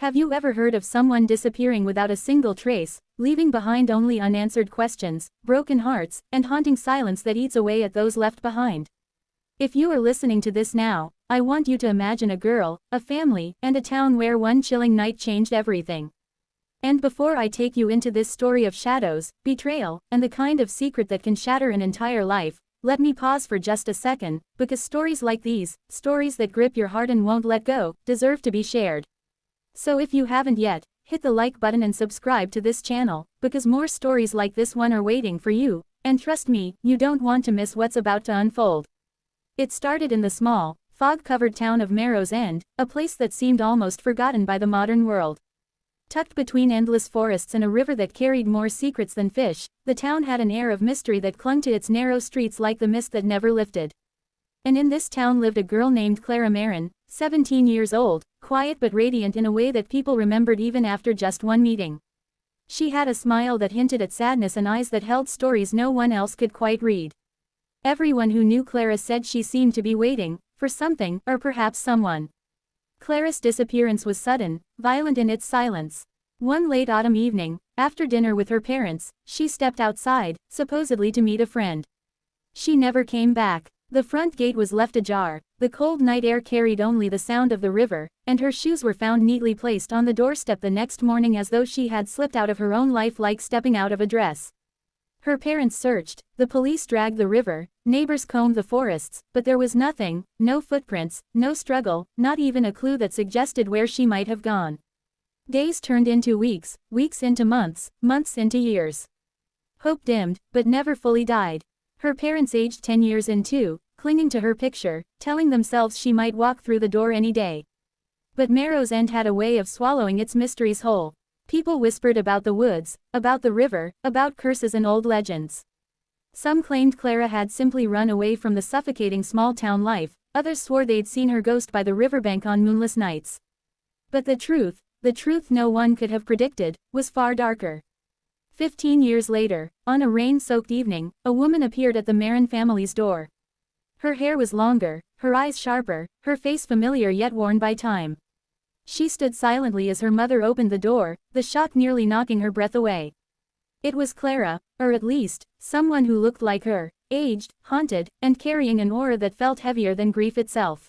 Have you ever heard of someone disappearing without a single trace, leaving behind only unanswered questions, broken hearts, and haunting silence that eats away at those left behind? If you are listening to this now, I want you to imagine a girl, a family, and a town where one chilling night changed everything. And before I take you into this story of shadows, betrayal, and the kind of secret that can shatter an entire life, let me pause for just a second, because stories like these, stories that grip your heart and won't let go, deserve to be shared. So if you haven't yet, hit the like button and subscribe to this channel, because more stories like this one are waiting for you, and trust me, you don't want to miss what's about to unfold. It started in the small, fog-covered town of Marrow's End, a place that seemed almost forgotten by the modern world. Tucked between endless forests and a river that carried more secrets than fish, the town had an air of mystery that clung to its narrow streets like the mist that never lifted. And in this town lived a girl named Clara Marin, 17 years old, quiet but radiant in a way that people remembered even after just one meeting. She had a smile that hinted at sadness and eyes that held stories no one else could quite read. Everyone who knew Clara said she seemed to be waiting for something, or perhaps someone. Clara's disappearance was sudden, violent in its silence. One late autumn evening, after dinner with her parents, she stepped outside, supposedly to meet a friend. She never came back. The front gate was left ajar, the cold night air carried only the sound of the river, and her shoes were found neatly placed on the doorstep the next morning as though she had slipped out of her own life like stepping out of a dress. Her parents searched, the police dragged the river, neighbors combed the forests, but there was nothing, no footprints, no struggle, not even a clue that suggested where she might have gone. Days turned into weeks, weeks into months, months into years. Hope dimmed, but never fully died. Her parents aged 10 years in too, clinging to her picture, telling themselves she might walk through the door any day. But Marrow's End had a way of swallowing its mysteries whole. People whispered about the woods, about the river, about curses and old legends. Some claimed Clara had simply run away from the suffocating small-town life, others swore they'd seen her ghost by the riverbank on moonless nights. But the truth no one could have predicted, was far darker. 15 years later, on a rain-soaked evening, a woman appeared at the Marin family's door. Her hair was longer, her eyes sharper, her face familiar yet worn by time. She stood silently as her mother opened the door, the shock nearly knocking her breath away. It was Clara, or at least, someone who looked like her, aged, haunted, and carrying an aura that felt heavier than grief itself.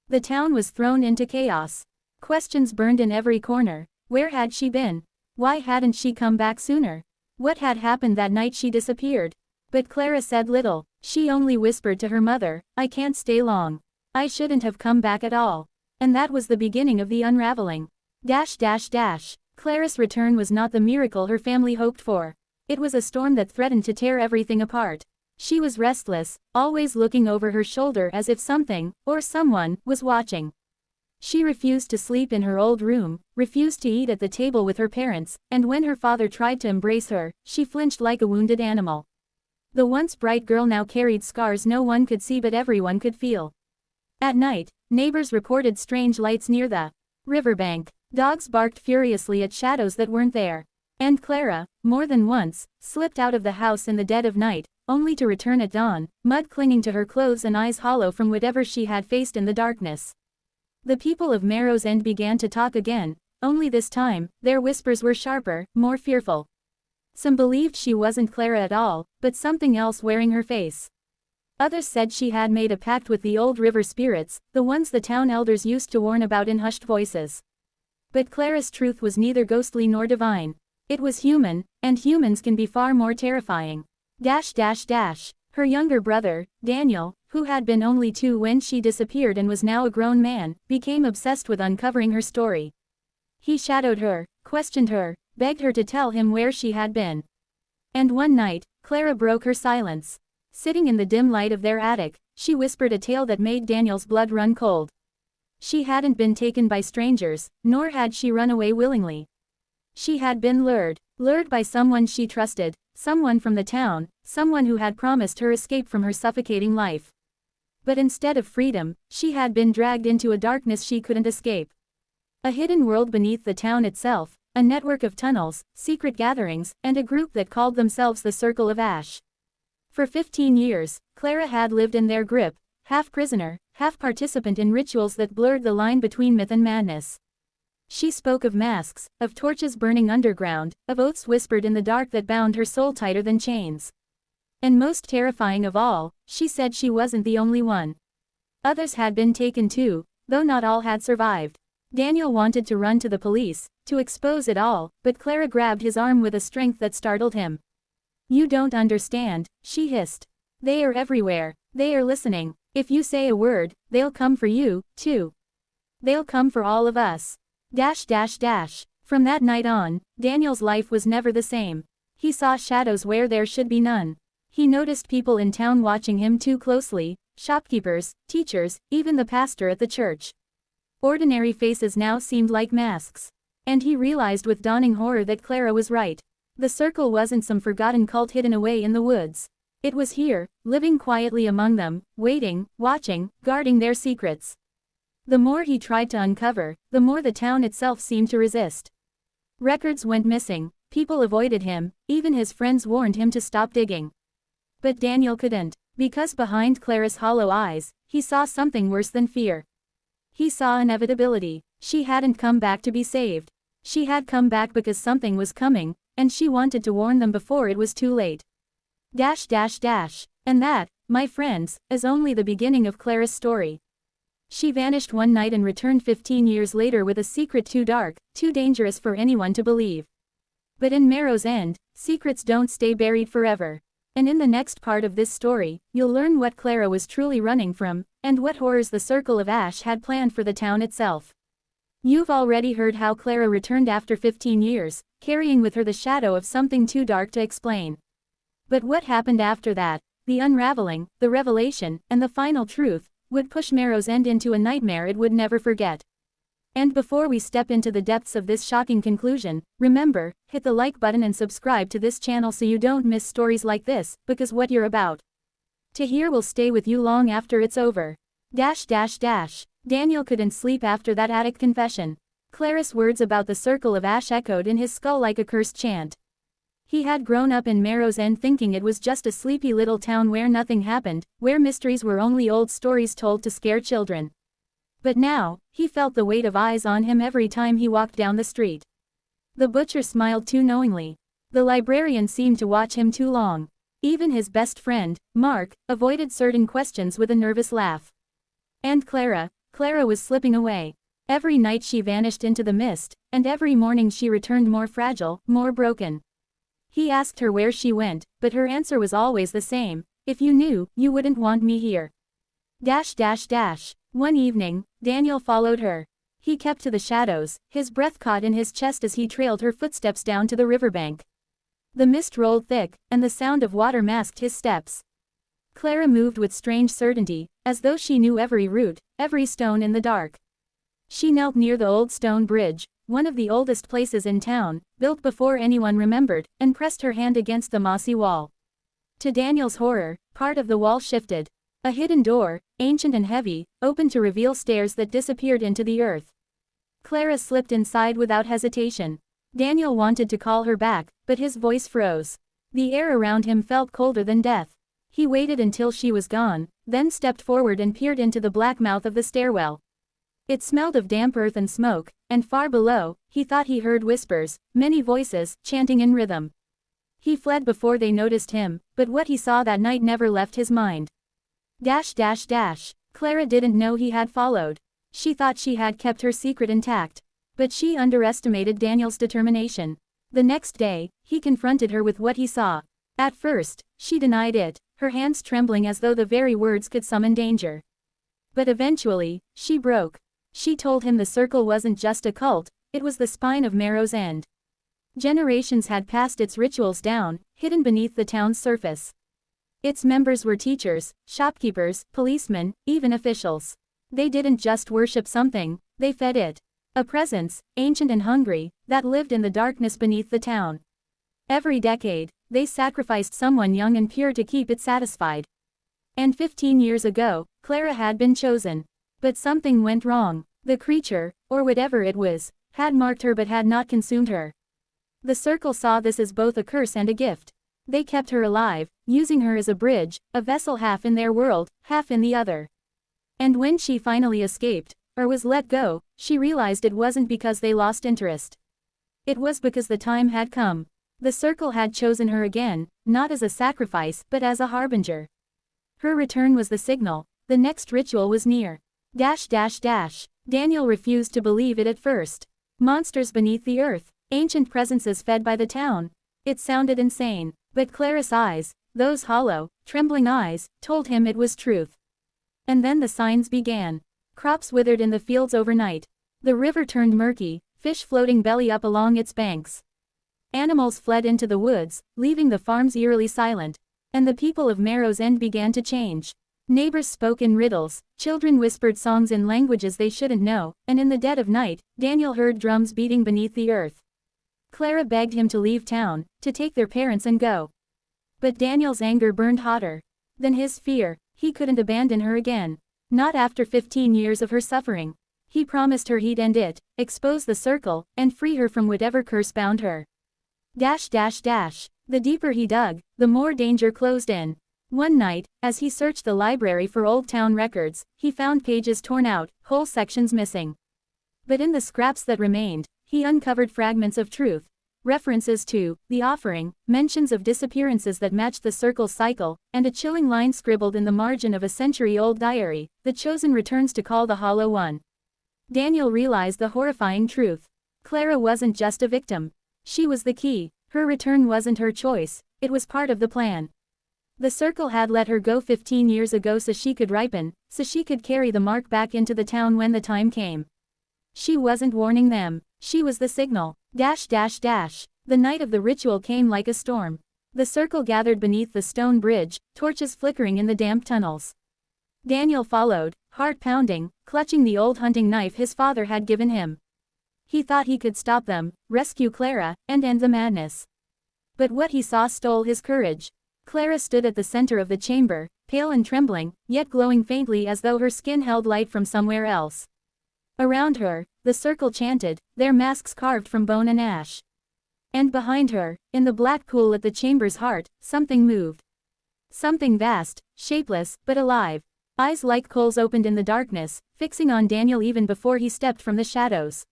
The town was thrown into chaos. Questions burned in every corner. Where had she been? Why hadn't she come back sooner? What had happened that night she disappeared? But Clara said little. She only whispered to her mother, "I can't stay long. I shouldn't have come back at all." And that was the beginning of the unraveling. Clara's return was not the miracle her family hoped for. It was a storm that threatened to tear everything apart. She was restless, always looking over her shoulder as if something, or someone, was watching. She refused to sleep in her old room, refused to eat at the table with her parents, and when her father tried to embrace her, she flinched like a wounded animal. The once bright girl now carried scars no one could see but everyone could feel. At night, neighbors reported strange lights near the riverbank. Dogs barked furiously at shadows that weren't there. And Clara, more than once, slipped out of the house in the dead of night, only to return at dawn, mud clinging to her clothes and eyes hollow from whatever she had faced in the darkness. The people of Marrow's End began to talk again, only this time, their whispers were sharper, more fearful. Some believed she wasn't Clara at all, but something else wearing her face. Others said she had made a pact with the old river spirits, the ones the town elders used to warn about in hushed voices. But Clara's truth was neither ghostly nor divine. It was human, and humans can be far more terrifying. Her younger brother, Daniel, who had been only 2 when she disappeared and was now a grown man, became obsessed with uncovering her story. He shadowed her, questioned her, begged her to tell him where she had been. And one night, Clara broke her silence. Sitting in the dim light of their attic, she whispered a tale that made Daniel's blood run cold. She hadn't been taken by strangers, nor had she run away willingly. She had been lured by someone she trusted, someone from the town, someone who had promised her escape from her suffocating life. But instead of freedom, she had been dragged into a darkness she couldn't escape. A hidden world beneath the town itself, a network of tunnels, secret gatherings, and a group that called themselves the Circle of Ash. For 15 years, Clara had lived in their grip, half prisoner, half participant in rituals that blurred the line between myth and madness. She spoke of masks, of torches burning underground, of oaths whispered in the dark that bound her soul tighter than chains. And most terrifying of all, she said she wasn't the only one. Others had been taken too, though not all had survived. Daniel wanted to run to the police, to expose it all, but Clara grabbed his arm with a strength that startled him. "You don't understand," she hissed. "They are everywhere. They are listening. If you say a word, they'll come for you, too. They'll come for all of us." From that night on, Daniel's life was never the same. He saw shadows where there should be none. He noticed people in town watching him too closely, shopkeepers, teachers, even the pastor at the church. Ordinary faces now seemed like masks. And he realized with dawning horror that Clara was right. The circle wasn't some forgotten cult hidden away in the woods. It was here, living quietly among them, waiting, watching, guarding their secrets. The more he tried to uncover, the more the town itself seemed to resist. Records went missing, people avoided him, even his friends warned him to stop digging. But Daniel couldn't, because behind Clara's hollow eyes, he saw something worse than fear. He saw inevitability. She hadn't come back to be saved. She had come back because something was coming, and she wanted to warn them before it was too late. And that, my friends, is only the beginning of Clara's story. She vanished one night and returned 15 years later with a secret too dark, too dangerous for anyone to believe. But in Marrow's End, secrets don't stay buried forever. And in the next part of this story, you'll learn what Clara was truly running from, and what horrors the Circle of Ash had planned for the town itself. You've already heard how Clara returned after 15 years, carrying with her the shadow of something too dark to explain. But what happened after that, the unraveling, the revelation, and the final truth, would push Marrow's End into a nightmare it would never forget. And before we step into the depths of this shocking conclusion, remember, hit the like button and subscribe to this channel so you don't miss stories like this, because what you're about to hear will stay with you long after it's over. Daniel couldn't sleep after that attic confession. Clara's words about the Circle of Ash echoed in his skull like a cursed chant. He had grown up in Marrow's End thinking it was just a sleepy little town where nothing happened, where mysteries were only old stories told to scare children. But now, he felt the weight of eyes on him every time he walked down the street. The butcher smiled too knowingly. The librarian seemed to watch him too long. Even his best friend, Mark, avoided certain questions with a nervous laugh. And Clara was slipping away. Every night she vanished into the mist, and every morning she returned more fragile, more broken. He asked her where she went, but her answer was always the same: "If you knew, you wouldn't want me here." One evening, Daniel followed her. He kept to the shadows, his breath caught in his chest as he trailed her footsteps down to the riverbank. The mist rolled thick, and the sound of water masked his steps. Clara moved with strange certainty, as though she knew every root, every stone in the dark. She knelt near the old stone bridge, one of the oldest places in town, built before anyone remembered, and pressed her hand against the mossy wall. To Daniel's horror, part of the wall shifted. A hidden door, ancient and heavy, opened to reveal stairs that disappeared into the earth. Clara slipped inside without hesitation. Daniel wanted to call her back, but his voice froze. The air around him felt colder than death. He waited until she was gone, then stepped forward and peered into the black mouth of the stairwell. It smelled of damp earth and smoke, and far below, he thought he heard whispers, many voices, chanting in rhythm. He fled before they noticed him, but what he saw that night never left his mind. Clara didn't know he had followed. She thought she had kept her secret intact. But she underestimated Daniel's determination. The next day, he confronted her with what he saw. At first, she denied it, her hands trembling as though the very words could summon danger. But eventually, she broke. She told him the circle wasn't just a cult, it was the spine of Marrow's End. Generations had passed its rituals down, hidden beneath the town's surface. Its members were teachers, shopkeepers, policemen, even officials. They didn't just worship something, they fed it. A presence, ancient and hungry, that lived in the darkness beneath the town. Every decade, they sacrificed someone young and pure to keep it satisfied. And 15 years ago, Clara had been chosen. But something went wrong. The creature, or whatever it was, had marked her but had not consumed her. The circle saw this as both a curse and a gift. They kept her alive, using her as a bridge, a vessel half in their world, half in the other. And when she finally escaped, or was let go, she realized it wasn't because they lost interest. It was because the time had come. The circle had chosen her again, not as a sacrifice but as a harbinger. Her return was the signal. The next ritual was near. Daniel refused to believe it at first. Monsters beneath the earth. Ancient presences fed by the town. It sounded insane. But Clara's eyes, those hollow, trembling eyes, told him it was truth. And then the signs began. Crops withered in the fields overnight. The river turned murky, fish floating belly up along its banks. Animals fled into the woods, leaving the farms eerily silent. And the people of Marrow's End began to change. Neighbors spoke in riddles, children whispered songs in languages they shouldn't know, and in the dead of night, Daniel heard drums beating beneath the earth. Clara begged him to leave town, to take their parents and go. But Daniel's anger burned hotter than his fear. He couldn't abandon her again. Not after 15 years of her suffering. He promised her he'd end it, expose the circle, and free her from whatever curse bound her. The deeper he dug, the more danger closed in. One night, as he searched the library for old town records, he found pages torn out, whole sections missing. But in the scraps that remained, he uncovered fragments of truth. References to the offering, mentions of disappearances that matched the circle's cycle, and a chilling line scribbled in the margin of a century-old diary: the chosen returns to call the Hollow One. Daniel realized the horrifying truth. Clara wasn't just a victim. She was the key. Her return wasn't her choice, it was part of the plan. The circle had let her go 15 years ago so she could ripen, so she could carry the mark back into the town when the time came. She wasn't warning them, she was the signal. The night of the ritual came like a storm. The circle gathered beneath the stone bridge, torches flickering in the damp tunnels. Daniel followed, heart pounding, clutching the old hunting knife his father had given him. He thought he could stop them, rescue Clara, and end the madness. But what he saw stole his courage. Clara stood at the center of the chamber, pale and trembling, yet glowing faintly as though her skin held light from somewhere else. Around her, the circle chanted, their masks carved from bone and ash. And behind her, in the black pool at the chamber's heart, something moved. Something vast, shapeless, but alive. Eyes like coals opened in the darkness, fixing on Daniel even before he stepped from the shadows.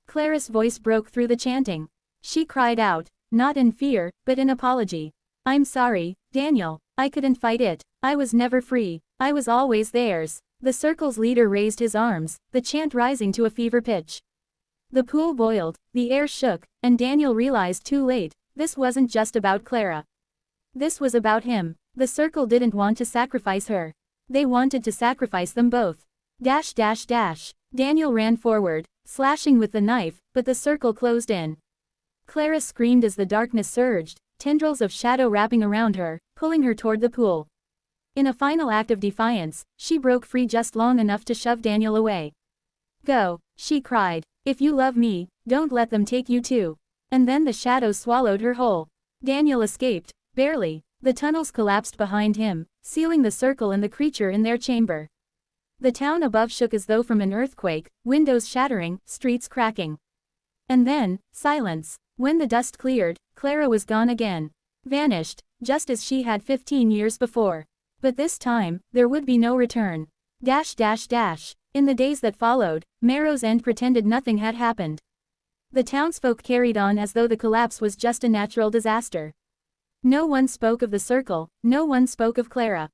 Clara's voice broke through the chanting. She cried out, not in fear, but in apology. I'm sorry, Daniel. I couldn't fight it. I was never free. I was always theirs. The circle's leader raised his arms, the chant rising to a fever pitch. The pool boiled, the air shook, and Daniel realized too late, this wasn't just about Clara. This was about him. The circle didn't want to sacrifice her. They wanted to sacrifice them both. Daniel ran forward, slashing with the knife, but the circle closed in. Clara screamed as the darkness surged, tendrils of shadow wrapping around her, pulling her toward the pool. In a final act of defiance, she broke free just long enough to shove Daniel away. Go, she cried. If you love me, don't let them take you too. And then the shadows swallowed her whole. Daniel escaped, barely. The tunnels collapsed behind him, sealing the circle and the creature in their chamber. The town above shook as though from an earthquake, windows shattering, streets cracking. And then, silence. When the dust cleared, Clara was gone again. Vanished, just as she had 15 years before. But this time, there would be no return. In the days that followed, Marrow's End pretended nothing had happened. The townsfolk carried on as though the collapse was just a natural disaster. No one spoke of the circle, no one spoke of Clara.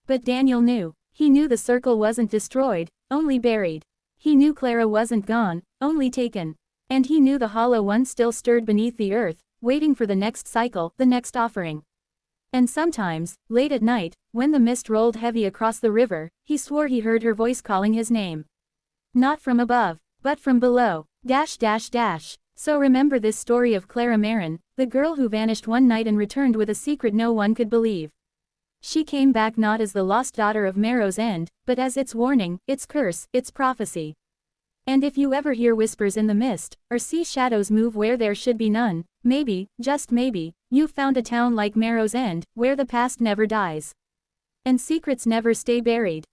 But Daniel knew. He knew the circle wasn't destroyed, only buried. He knew Clara wasn't gone, only taken. And he knew the Hollow One still stirred beneath the earth, waiting for the next cycle, the next offering. And sometimes, late at night, when the mist rolled heavy across the river, he swore he heard her voice calling his name. Not from above, but from below. So remember this story of Clara Marin, the girl who vanished one night and returned with a secret no one could believe. She came back not as the lost daughter of Marrow's End, but as its warning, its curse, its prophecy. And if you ever hear whispers in the mist, or see shadows move where there should be none, maybe, just maybe, you've found a town like Marrow's End, where the past never dies. And secrets never stay buried.